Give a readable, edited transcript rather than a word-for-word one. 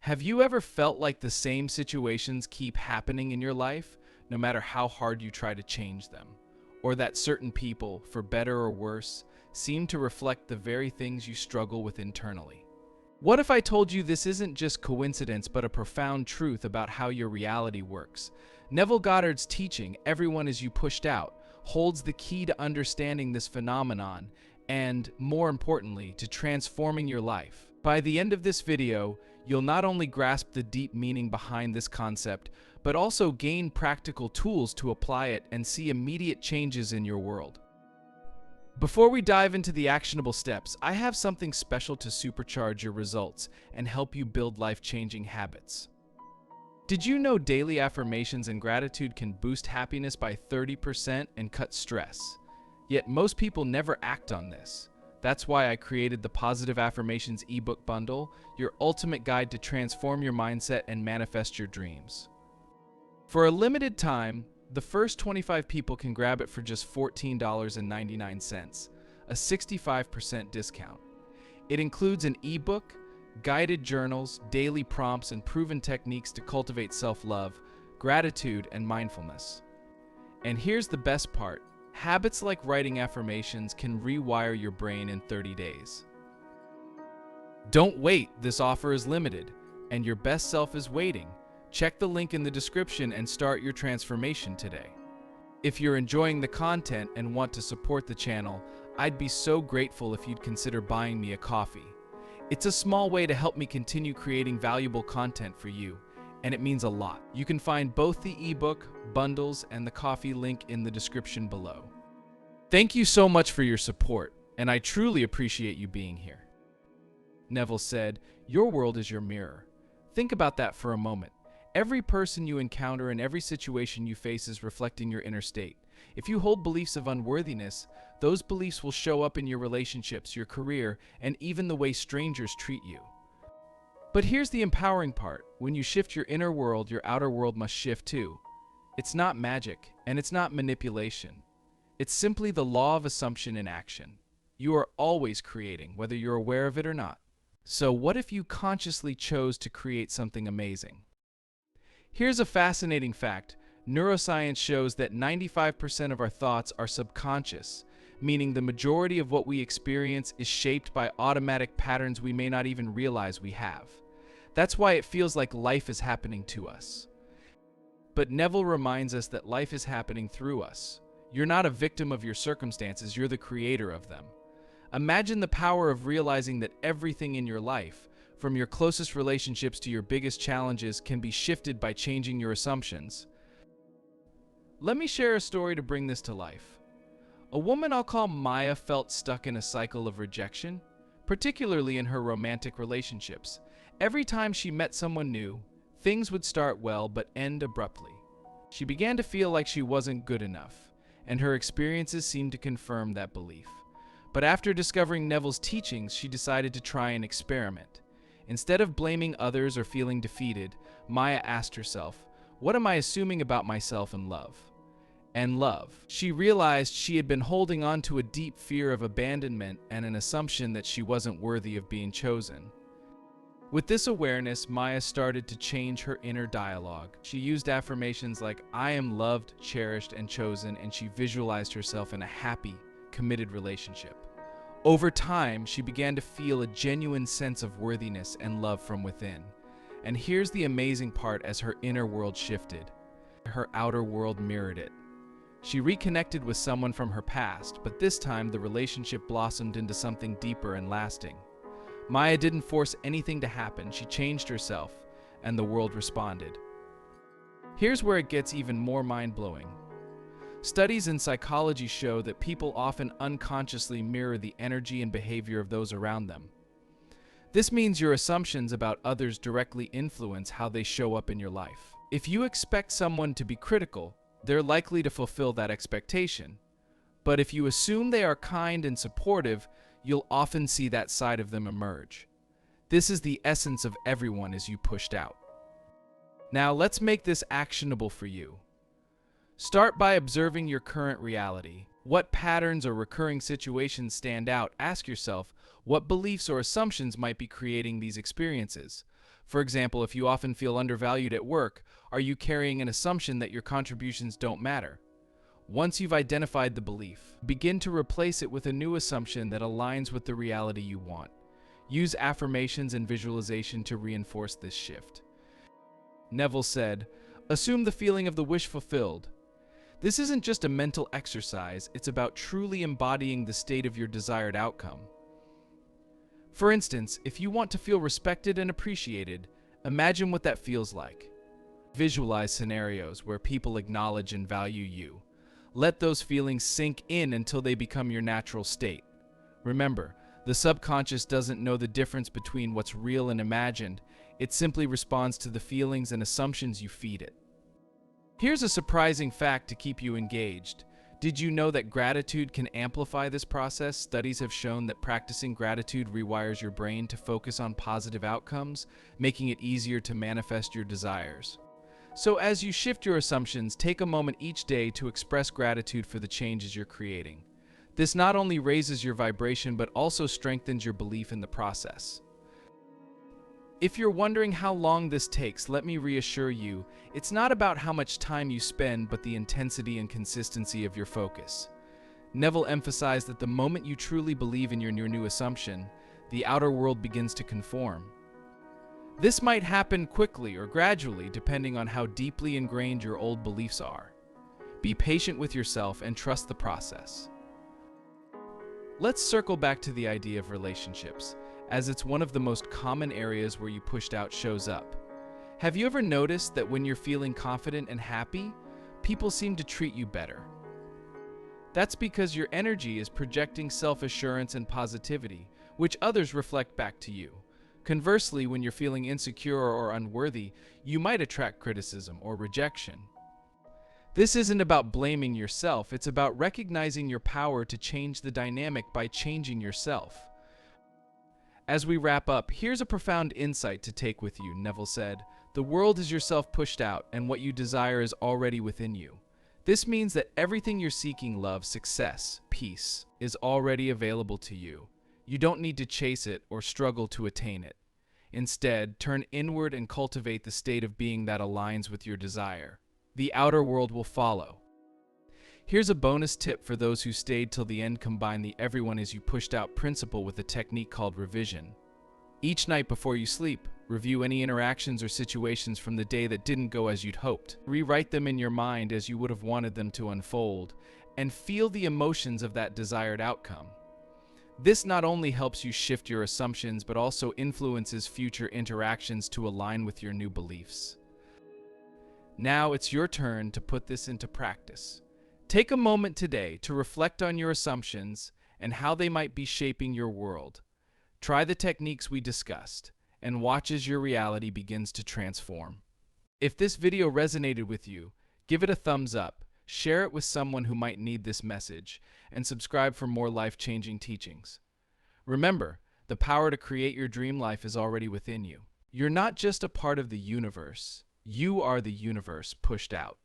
Have you ever felt like the same situations keep happening in your life, no matter how hard you try to change them? Or that certain people, for better or worse, seem to reflect the very things you struggle with internally? What if I told you this isn't just coincidence but a profound truth about how your reality works? Neville Goddard's teaching, Everyone Is You Pushed Out, holds the key to understanding this phenomenon and, more importantly, to transforming your life. By the end of this video, you'll not only grasp the deep meaning behind this concept, but also gain practical tools to apply it and see immediate changes in your world. Before we dive into the actionable steps, I have something special to supercharge your results and help you build life-changing habits. Did you know daily affirmations and gratitude can boost happiness by 30% and cut stress? Yet most people never act on this. That's why I created the Positive Affirmations ebook bundle, your ultimate guide to transform your mindset and manifest your dreams. For a limited time, the first 25 people can grab it for just $14.99, a 65% discount. It includes an ebook, guided journals, daily prompts, and proven techniques to cultivate self-love, gratitude, and mindfulness. And here's the best part. Habits like writing affirmations can rewire your brain in 30 days. Don't wait, this offer is limited, and your best self is waiting. Check the link in the description and start your transformation today. If you're enjoying the content and want to support the channel, I'd be so grateful if you'd consider buying me a coffee. It's a small way to help me continue creating valuable content for you, and it means a lot. You can find both the ebook, bundles, and the coffee link in the description below. Thank you so much for your support, and I truly appreciate you being here. Neville said, "Your world is your mirror." Think about that for a moment. Every person you encounter and every situation you face is reflecting your inner state. If you hold beliefs of unworthiness, those beliefs will show up in your relationships, your career, and even the way strangers treat you. But here's the empowering part. When you shift your inner world, your outer world must shift too. It's not magic, and it's not manipulation. It's simply the law of assumption in action. You are always creating, whether you're aware of it or not. So what if you consciously chose to create something amazing? Here's a fascinating fact. Neuroscience shows that 95% of our thoughts are subconscious, meaning the majority of what we experience is shaped by automatic patterns we may not even realize we have. That's why it feels like life is happening to us. But Neville reminds us that life is happening through us. You're not a victim of your circumstances, you're the creator of them. Imagine the power of realizing that everything in your life, from your closest relationships to your biggest challenges, can be shifted by changing your assumptions. Let me share a story to bring this to life. A woman I'll call Maya felt stuck in a cycle of rejection, particularly in her romantic relationships. Every time she met someone new, things would start well but end abruptly. She began to feel like she wasn't good enough, and her experiences seemed to confirm that belief. But after discovering Neville's teachings, she decided to try an experiment. Instead of blaming others or feeling defeated, Maya asked herself, "What am I assuming about myself and love?" And love. She realized she had been holding on to a deep fear of abandonment and an assumption that she wasn't worthy of being chosen. With this awareness, Maya started to change her inner dialogue. She used affirmations like, "I am loved, cherished, and chosen," and she visualized herself in a happy, committed relationship. Over time, she began to feel a genuine sense of worthiness and love from within. And here's the amazing part: as her inner world shifted, her outer world mirrored it. She reconnected with someone from her past, but this time the relationship blossomed into something deeper and lasting. Maya didn't force anything to happen, she changed herself, and the world responded. Here's where it gets even more mind-blowing. Studies in psychology show that people often unconsciously mirror the energy and behavior of those around them. This means your assumptions about others directly influence how they show up in your life. If you expect someone to be critical, they're likely to fulfill that expectation. But if you assume they are kind and supportive, you'll often see that side of them emerge. This is the essence of Everyone Is You Pushed Out. Now let's make this actionable for you. Start by observing your current reality. What patterns or recurring situations stand out? Ask yourself, what beliefs or assumptions might be creating these experiences? For example, if you often feel undervalued at work, are you carrying an assumption that your contributions don't matter? Once you've identified the belief, begin to replace it with a new assumption that aligns with the reality you want. Use affirmations and visualization to reinforce this shift. Neville said, "Assume the feeling of the wish fulfilled." This isn't just a mental exercise, it's about truly embodying the state of your desired outcome. For instance, if you want to feel respected and appreciated, imagine what that feels like. Visualize scenarios where people acknowledge and value you. Let those feelings sink in until they become your natural state. Remember, the subconscious doesn't know the difference between what's real and imagined. It simply responds to the feelings and assumptions you feed it. Here's a surprising fact to keep you engaged. Did you know that gratitude can amplify this process? Studies have shown that practicing gratitude rewires your brain to focus on positive outcomes, making it easier to manifest your desires. So as you shift your assumptions, take a moment each day to express gratitude for the changes you're creating. This not only raises your vibration, but also strengthens your belief in the process. If you're wondering how long this takes, let me reassure you, it's not about how much time you spend, but the intensity and consistency of your focus. Neville emphasized that the moment you truly believe in your new assumption, the outer world begins to conform. This might happen quickly or gradually, depending on how deeply ingrained your old beliefs are. Be patient with yourself and trust the process. Let's circle back to the idea of relationships, as it's one of the most common areas where you pushed out shows up. Have you ever noticed that when you're feeling confident and happy, people seem to treat you better? That's because your energy is projecting self-assurance and positivity, which others reflect back to you. Conversely, when you're feeling insecure or unworthy, you might attract criticism or rejection. This isn't about blaming yourself, it's about recognizing your power to change the dynamic by changing yourself. As we wrap up, here's a profound insight to take with you. Neville said, "The world is yourself pushed out, and what you desire is already within you." This means that everything you're seeking, love, success, peace, is already available to you. You don't need to chase it or struggle to attain it. Instead, turn inward and cultivate the state of being that aligns with your desire. The outer world will follow. Here's a bonus tip for those who stayed till the end. Combine the everyone is you pushed out principle with a technique called revision. Each night before you sleep, review any interactions or situations from the day that didn't go as you'd hoped. Rewrite them in your mind as you would have wanted them to unfold, and feel the emotions of that desired outcome. This not only helps you shift your assumptions, but also influences future interactions to align with your new beliefs. Now it's your turn to put this into practice. Take a moment today to reflect on your assumptions and how they might be shaping your world. Try the techniques we discussed and watch as your reality begins to transform. If this video resonated with you, give it a thumbs up, share it with someone who might need this message, and subscribe for more life-changing teachings. Remember, the power to create your dream life is already within you. You're not just a part of the universe, you are the universe pushed out.